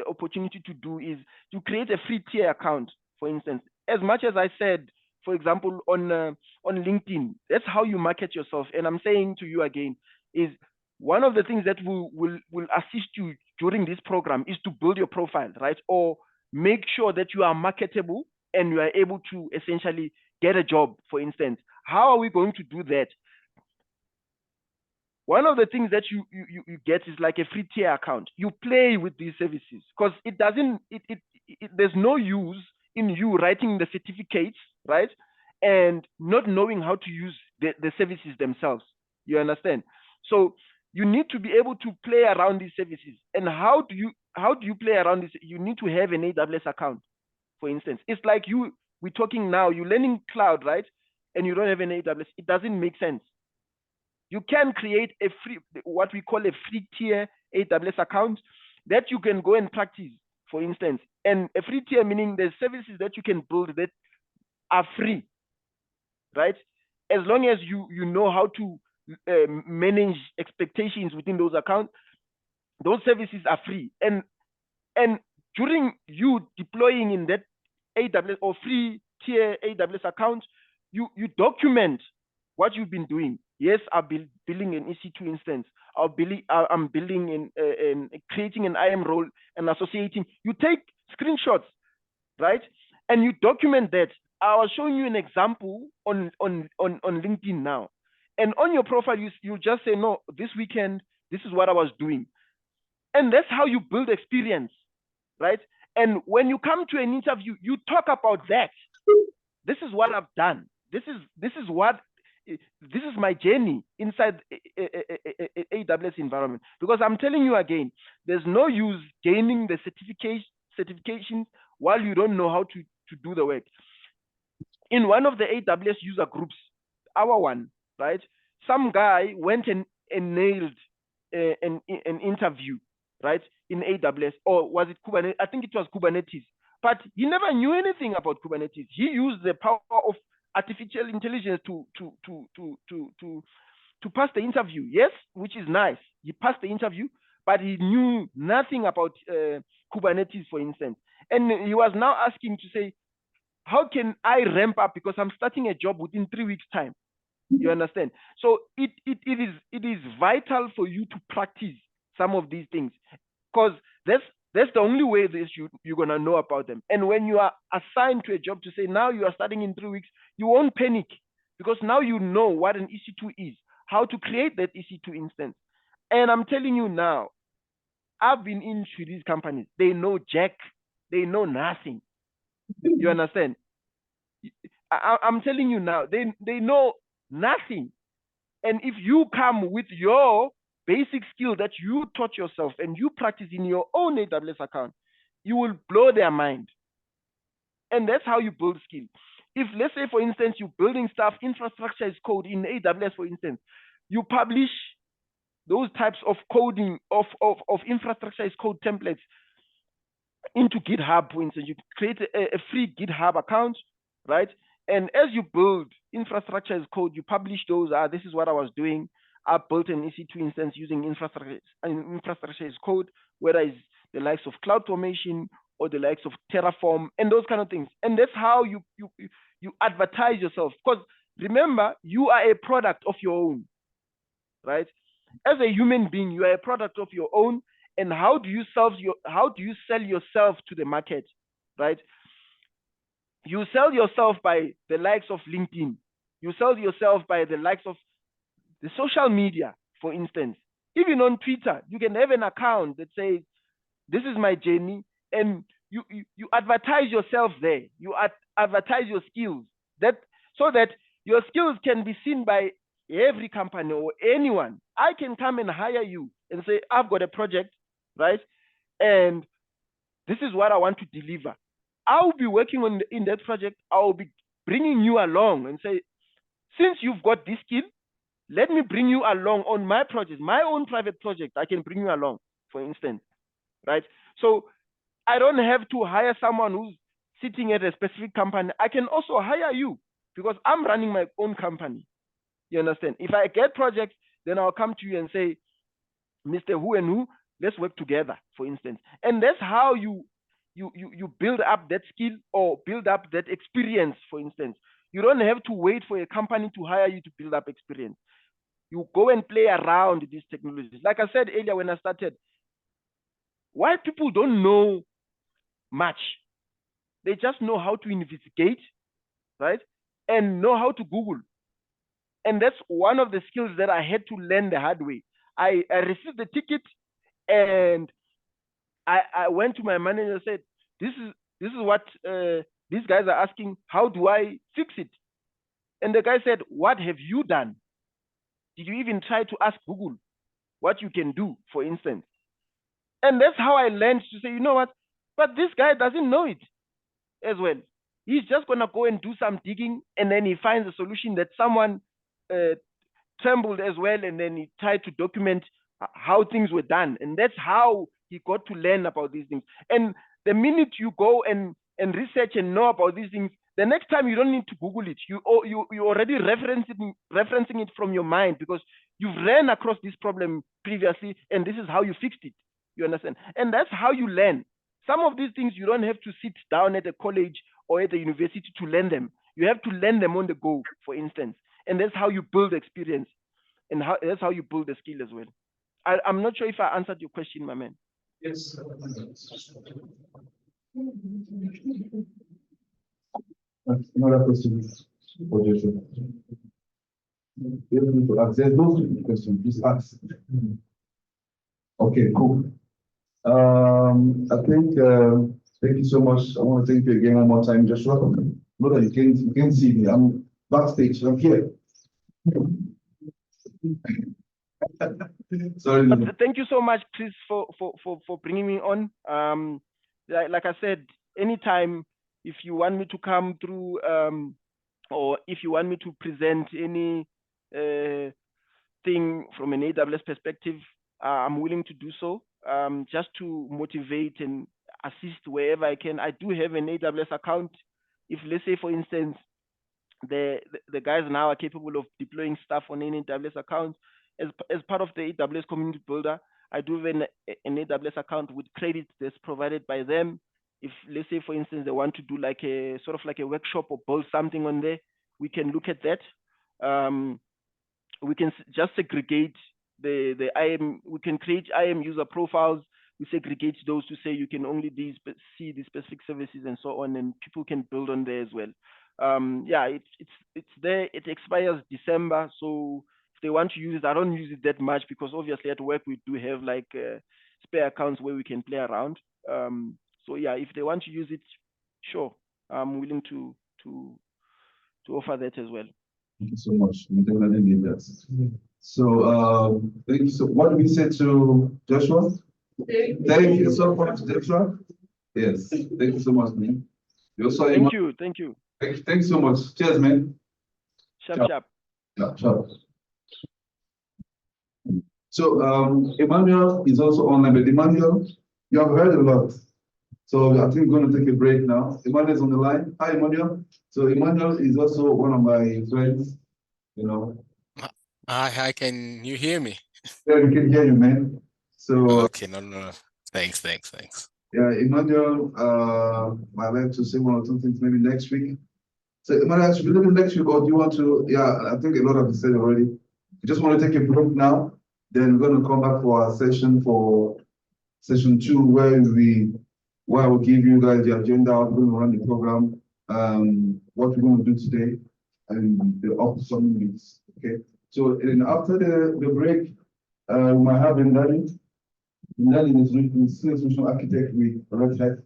opportunity to do is to create a free tier account. For instance, as much as I said, for example, on LinkedIn, that's how you market yourself. And I'm saying to you again, is one of the things that will assist you during this program is to build your profile, right? Or make sure that you are marketable and you are able to essentially get a job, for instance. How are we going to do that? One of the things that you get is like a free tier account. You play with these services because there's no use in you writing the certificates, right? And not knowing how to use the services themselves. You understand? So you need to be able to play around these services. And how do you play around this? You need to have an AWS account, for instance. It's like we're talking now, you're learning cloud, right? And you don't have an AWS. It doesn't make sense. You can create a free, what we call a free tier AWS account that you can go and practice, for instance. And a free tier meaning there's services that you can build that are free, right? As long as you know how to manage expectations within those accounts, those services are free. And during you deploying in that AWS or free tier AWS account, you document what you've been doing. Yes, I'm building an EC2 instance. I'm building and creating an IAM role and associating. You take screenshots, right? And you document that. I was showing you an example on LinkedIn now. And on your profile, you just say, no, this weekend, this is what I was doing. And that's how you build experience, right? And when you come to an interview, you talk about that. This is what I've done. This is my journey inside AWS environment. Because I'm telling you again, there's no use gaining the certification while you don't know how to do the work. In one of the AWS user groups, our one, right? Some guy went and nailed an interview, right, in AWS, or was it Kubernetes? I think it was Kubernetes, but he never knew anything about Kubernetes. He used the power of artificial intelligence to pass the interview. Yes, which is nice. He passed the interview, but he knew nothing about Kubernetes, for instance. And he was now asking to say, how can I ramp up, because I'm starting a job within 3 weeks' time? You understand? So it is vital for you to practice some of these things, because that's the only way that you're gonna know about them. And when you are assigned to a job to say now you are starting in 3 weeks, you won't panic, because now you know what an EC2 is, how to create that EC2 instance. And I'm telling you now, I've been into these companies. They know jack. They know nothing. You understand? I'm telling you now, they know nothing. And if you come with your basic skill that you taught yourself and you practice in your own AWS account, you will blow their mind. And that's how you build skill. If, let's say, for instance, you're building stuff, infrastructure as code in AWS, for instance, you publish those types of coding of infrastructure as code templates into GitHub, for instance. You create a free GitHub account, right? And as you build infrastructure as code, you publish those. This is what I was doing. I built an EC2 instance using infrastructure as code, whether it's the likes of CloudFormation or the likes of Terraform and those kind of things. And that's how you advertise yourself. Because remember, you are a product of your own, right? As a human being, you are a product of your own. And how do you sell yourself to the market, right? You sell yourself by the likes of LinkedIn. You sell yourself by the likes of the social media, for instance. Even on Twitter, you can have an account that says, this is my journey, and you advertise yourself there. You advertise your skills, so that your skills can be seen by every company or anyone. I can come and hire you and say, I've got a project, right? And this is what I want to deliver. I'll be working in that project. I'll be bringing you along and say, since you've got this skill, let me bring you along on my project, my own private project. I can bring you along, for instance, right? So I don't have to hire someone who's sitting at a specific company. I can also hire you because I'm running my own company. You understand? If I get projects, then I'll come to you and say, Mr. Who and Who, let's work together, for instance. And that's how you build up that skill or build up that experience, for instance. You don't have to wait for a company to hire you to build up experience. You go and play around these technologies. Like I said earlier when I started, why people don't know much? They just know how to investigate, right? And know how to Google. And that's one of the skills that I had to learn the hard way. I received the ticket and I went to my manager and said, this is what these guys are asking. How do I fix it? And the guy said, what have you done? Did you even try to ask Google what you can do, for instance? And that's how I learned to say, you know what? But this guy doesn't know it as well. He's just going to go and do some digging, and then he finds a solution that someone trembled as well, and then he tried to document how things were done. And that's how he got to learn about these things. And the minute you go and research and know about these things, the next time you don't need to Google it. You already referencing it from your mind because you've ran across this problem previously, and this is how you fixed it. You understand? And that's how you learn. Some of these things you don't have to sit down at a college or at the university to learn them. You have to learn them on the go, for instance. And that's how you build experience, and that's how you build the skill as well. I'm not sure if I answered your question, my man. Yes. Another question for Joshua. There's no stupid question, please ask. Okay, cool. I think thank you so much. I want to thank you again one more time, Joshua. Know that you can see me. I'm backstage. I'm here. Sorry. Thank you so much, Chris, for bringing me on. Like I said, anytime if you want me to come through or if you want me to present any thing from an AWS perspective, I'm willing to do so, just to motivate and assist wherever I can. I do have an AWS account. If, let's say, for instance, the guys now are capable of deploying stuff on an AWS account, as part of the AWS community builder, I do have an AWS account with credits that's provided by them. If, let's say, for instance, they want to do like a sort of like a workshop or build something on there, we can look at that. We can just segregate the IAM. We can create IAM user profiles. We segregate those to say you can only see the specific services and so on, and people can build on there as well. Yeah, it's there. It expires December, so if they want to use it, I don't use it that much because obviously at work we do have like spare accounts where we can play around. So yeah, if they want to use it, sure, I'm willing to offer that as well. Thank you so much. We definitely need that. So thank you. So what do we say to Joshua? Thank you so much, Joshua. Yes, thank you so much, man. Thank you. Thank you. Thanks so much. Cheers, man. Sharp. Yeah, sharp. So Emmanuel is also online, but Emmanuel, you have heard a lot. So I think we're going to take a break now. Emmanuel is on the line. Hi, Emmanuel. So Emmanuel is also one of my friends, you know. Hi, can you hear me? Yeah, we can hear you, man. So okay, no. Thanks. Yeah, Emmanuel, I'd like to say one or two things maybe next week. So Emmanuel, should we leave it next week, or do you want to? Yeah, I think a lot of it said already. We just want to take a break now. Then we're going to come back for our session for session 2, where I will give you guys the agenda. I'm going to run the program, what we're going to do today, and the upcoming weeks. Okay. So and after the break, we might have Ndali. Ndali is a solution architect with Red Hat.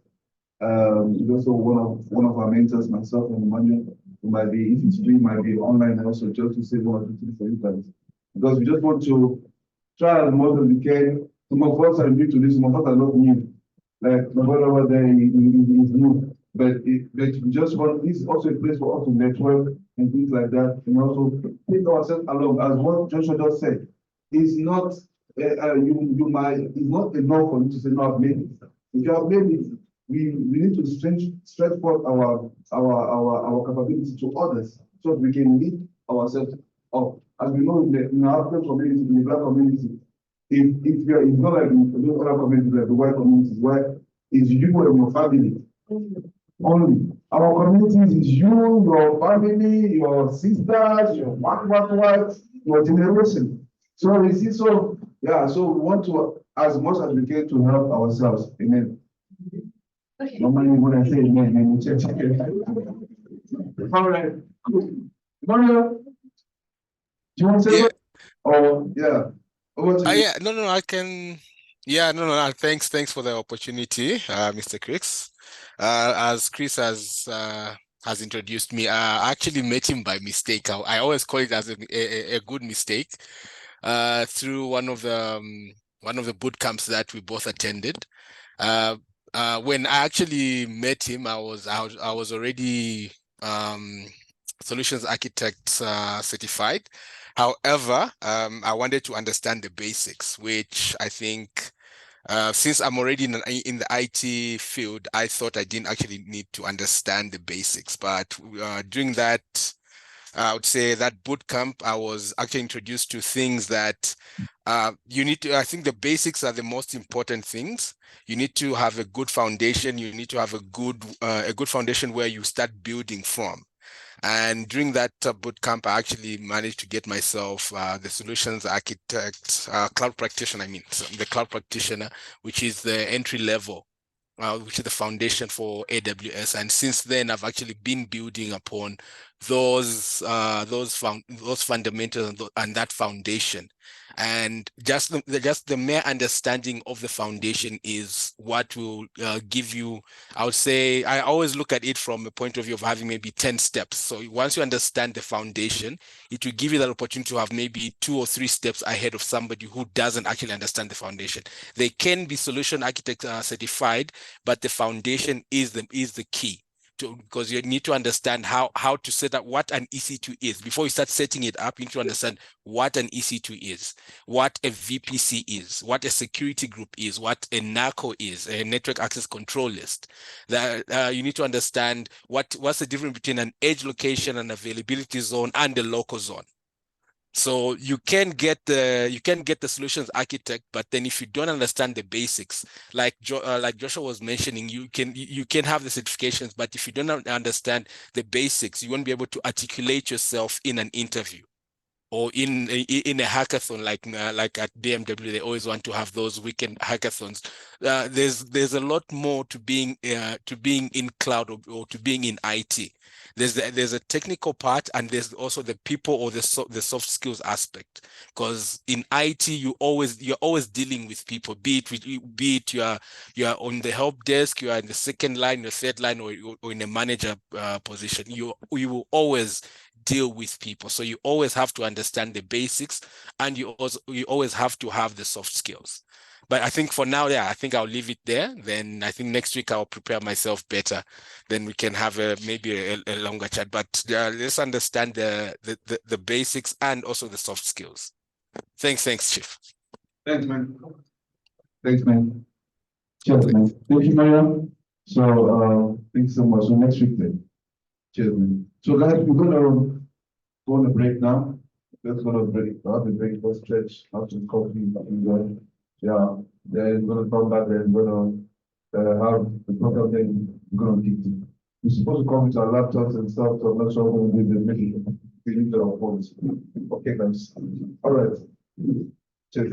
He's also one of our mentors, myself and Emmanuel. Who might be, if it's free, might be online also, just to say one or two things for you guys. Because we just want to try as much as we can. Some of us are new to this, some of us are not new. Like my brother over there is new. But we just want, this is also a place for us to network and things like that, and also take ourselves along. As what Joshua just said, it's not it's not enough for you to say, no, I've made it. If you have made it, we need to stretch forth our capability to others so that we can lift ourselves up. As we know in our African community, in the Black community, it's not like in those other communities, like the white communities, where it's you and your family only. Our communities is you, your family, your sisters, your wife, your generation. So we see, so yeah, so we want to, as much as we can, to help ourselves. Amen. Normally, when I say amen, we check. All right, cool. Mario, do you want to say? Yeah. Or yeah. Yeah, no, I can. Yeah, no. Thanks for the opportunity, Mr. Chris. As Chris has introduced me, I actually met him by mistake. I always call it as a good mistake. Through one of the boot camps that we both attended. When I actually met him, I was already solutions architect certified. However, I wanted to understand the basics, which I think since I'm already in the IT field, I thought I didn't actually need to understand the basics. But during that, I would say that boot camp, I was actually introduced to things that you need to, I think the basics are the most important things. You need to have a good foundation. You need to have a good foundation where you start building from. And during that boot camp, I actually managed to get myself the solutions architect, cloud practitioner, the cloud practitioner, which is the entry level, which is the foundation for AWS. And since then, I've actually been building upon those fundamentals and that foundation. And just the mere understanding of the foundation is what will give you, I would say, I always look at it from a point of view of having maybe 10 steps. So once you understand the foundation, it will give you that opportunity to have maybe 2 or 3 steps ahead of somebody who doesn't actually understand the foundation. They can be solution architect certified, but the foundation is the key. because you need to understand how to set up what an EC2 is. Before you start setting it up, you need to understand what an EC2 is, what a VPC is, what a security group is, what a NACO is, a network access control list. That you need to understand what's the difference between an edge location, an availability zone, and a local zone. So you can get the solutions architect, but then if you don't understand the basics, like Joshua was mentioning, you can have the certifications, but if you don't understand the basics, you won't be able to articulate yourself in an interview or in a hackathon. Like at BMW, they always want to have those weekend hackathons. There's a lot more to being in cloud or to being in IT. There's a technical part, and there's also the people or the soft skills aspect. Because in IT, you're always dealing with people. Be it you're on the help desk, you are in the second line, your third line, or in a manager position. You will always deal with people. So you always have to understand the basics, and you always have to have the soft skills. But I think for now, I think I'll leave it there. Then I think next week I'll prepare myself better. Then we can have maybe a longer chat. But let's understand the basics and also the soft skills. Thanks, Chief. Thanks, man. Thanks, man. Cheers, man. Thank you, Mariam. So thanks so much. So next week then. Cheers, man. So guys, we're gonna go on a break now. Let's go on a break. The break for stretch, have some coffee, enjoy. Yeah, then we're gonna come back and we're gonna have the program then we're gonna teach you. We're supposed to come with our laptops and stuff, so I'm not sure we're gonna do the meeting. We need our phones. Okay, guys. All right. Cheers.